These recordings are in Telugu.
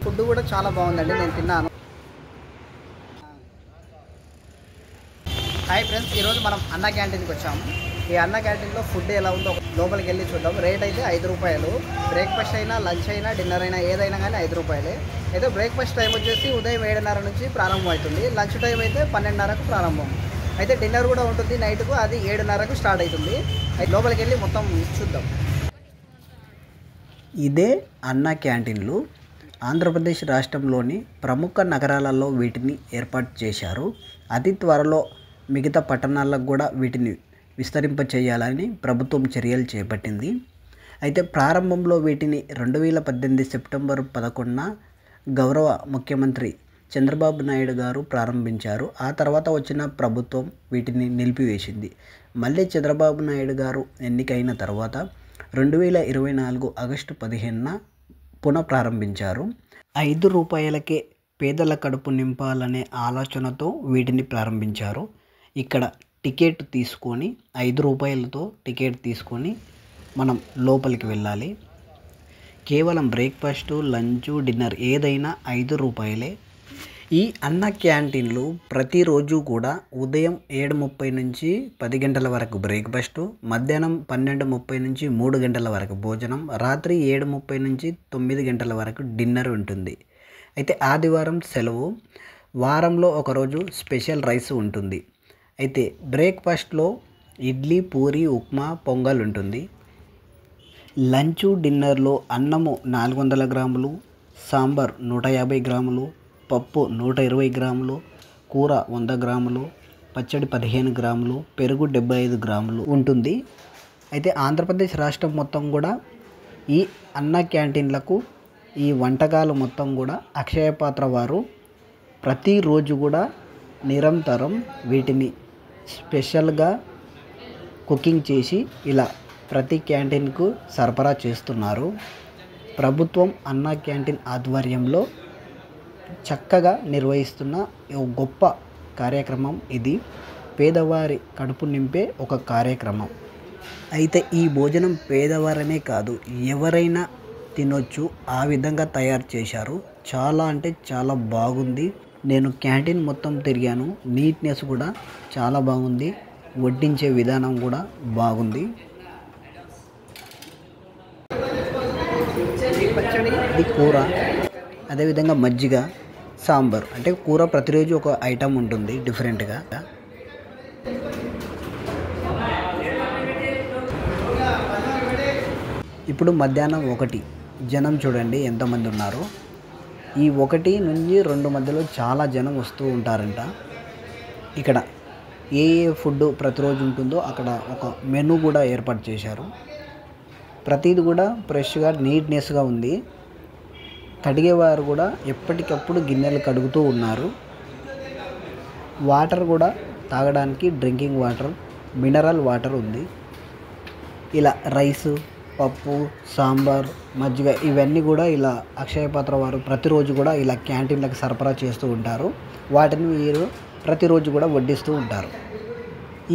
ఫుడ్ కూడా చాలా బాగుందండి, నేను తిన్నాను. హాయ్ ఫ్రెండ్స్, ఈరోజు మనం అన్న క్యాంటీన్కి వచ్చాము. ఈ అన్న క్యాంటీన్లో ఫుడ్ ఎలా ఉందో లోపలికి వెళ్ళి చూద్దాం. రేట్ అయితే 5 రూపాయలు. బ్రేక్ఫాస్ట్ అయినా, లంచ్ అయినా, డిన్నర్ అయినా ఏదైనా కానీ 5 రూపాయలే. అయితే బ్రేక్ఫాస్ట్ టైం వచ్చేసి ఉదయం 7:30 నుంచి ప్రారంభం అవుతుంది. లంచ్ టైం అయితే 12:30కు ప్రారంభం. అయితే డిన్నర్ కూడా ఉంటుంది నైట్కు, అది 7:30కు స్టార్ట్ అవుతుంది. అయితే లోపలికి వెళ్ళి మొత్తం చూద్దాం. ఇదే అన్న క్యాంటీన్లు ఆంధ్రప్రదేశ్ రాష్ట్రంలోని ప్రముఖ నగరాలలో వీటిని ఏర్పాటు చేశారు. అతి త్వరలో మిగతా పట్టణాలకు కూడా వీటిని విస్తరింపచేయాలని ప్రభుత్వం చర్యలు చేపట్టింది. అయితే ప్రారంభంలో వీటిని 2018 సెప్టెంబర్ 11న గౌరవ ముఖ్యమంత్రి చంద్రబాబు నాయుడు గారు ప్రారంభించారు. ఆ తర్వాత వచ్చిన ప్రభుత్వం వీటిని నిలిపివేసింది. మళ్ళీ చంద్రబాబు నాయుడు గారు ఎన్నికైన తర్వాత 2024 ఆగస్టు 15న పునఃప్రారంభించారు. 5 రూపాయలకే పేదల కడుపు నింపాలనే ఆలోచనతో వీటిని ప్రారంభించారు. ఇక్కడ టికెట్ తీసుకొని 5 రూపాయలతో టికెట్ తీసుకొని మనం లోపలికి వెళ్ళాలి. కేవలం బ్రేక్ఫాస్టు, లంచు, డిన్నర్ ఏదైనా 5 రూపాయలే. ఈ అన్న క్యాంటీన్లు ప్రతిరోజు కూడా ఉదయం 7:30 నుంచి 10 గంటల వరకు బ్రేక్ఫాస్టు, మధ్యాహ్నం 12:30 నుంచి 3 గంటల వరకు భోజనం, రాత్రి 7:30 నుంచి 9 గంటల వరకు డిన్నర్ ఉంటుంది. అయితే ఆదివారం సెలవు, వారంలో ఒకరోజు స్పెషల్ రైస్ ఉంటుంది. అయితే బ్రేక్ఫాస్ట్లో ఇడ్లీ, పూరి, ఉప్మా, పొంగల్ ఉంటుంది. లంచు, డిన్నర్లో అన్నము 400 గ్రాములు, సాంబార్ 150 గ్రాములు, పప్పు 120 గ్రాములు, కూర 100 గ్రాములు, పచ్చడి 15 గ్రాములు, పెరుగు 75 గ్రాములు ఉంటుంది. అయితే ఆంధ్రప్రదేశ్ రాష్ట్రం మొత్తం కూడా ఈ అన్న క్యాంటీన్లకు ఈ వంటకాలు మొత్తం కూడా అక్షయ పాత్ర వారు ప్రతిరోజు కూడా నిరంతరం వీటిని స్పెషల్గా కుకింగ్ చేసి ఇలా ప్రతి క్యాంటీన్కు సరఫరా చేస్తున్నారు. ప్రభుత్వం అన్న క్యాంటీన్ ఆధ్వర్యంలో చక్కగా నిర్వహిస్తున్న గొప్ప కార్యక్రమం ఇది. పేదవారి కడుపు నింపే ఒక కార్యక్రమం. అయితే ఈ భోజనం పేదవారనే కాదు, ఎవరైనా తినొచ్చు, ఆ విధంగా తయారు చేశారు. చాలా అంటే చాలా బాగుంది. నేను క్యాంటీన్ మొత్తం తిరిగాను. నీట్నెస్ కూడా చాలా బాగుంది. వడ్డించే విధానం కూడా బాగుంది. పచ్చడి, ఇది కూర, అదేవిధంగా మజ్జిగ, సాంబార్. అంటే కూర ప్రతిరోజు ఒక ఐటమ్ ఉంటుంది డిఫరెంట్గా. ఇప్పుడు మధ్యాహ్నం 1 జనం చూడండి ఎంతమంది ఉన్నారు. ఈ 1 నుంచి 2 మధ్యలో చాలా జనం వస్తూ ఉంటారంట. ఇక్కడ ఏ ఫుడ్ ప్రతిరోజు ఉంటుందో అక్కడ ఒక మెనూ కూడా ఏర్పాటు చేశారు. ప్రతిది కూడా ఫ్రెష్గా, నీట్నెస్గా ఉంది. కడిగేవారు కూడా ఎప్పటికప్పుడు గిన్నెలు కడుగుతూ ఉన్నారు. వాటర్ కూడా తాగడానికి డ్రింకింగ్ వాటర్, మినరల్ వాటర్ ఉంది. ఇలా రైసు, పప్పు, సాంబార్, మజ్జిగ ఇవన్నీ కూడా ఇలా అక్షయ పాత్ర వారు ప్రతిరోజు కూడా ఇలా క్యాంటీన్లకు సరఫరా చేస్తూ ఉంటారు. వాటిని వీరు ప్రతిరోజు కూడా వడ్డిస్తూ ఉంటారు.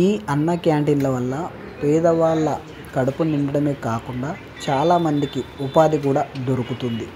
ఈ అన్న క్యాంటీన్ల వల్ల పేదవాళ్ళ కడుపు నిండడమే కాకుండా చాలామందికి ఉపాధి కూడా దొరుకుతుంది.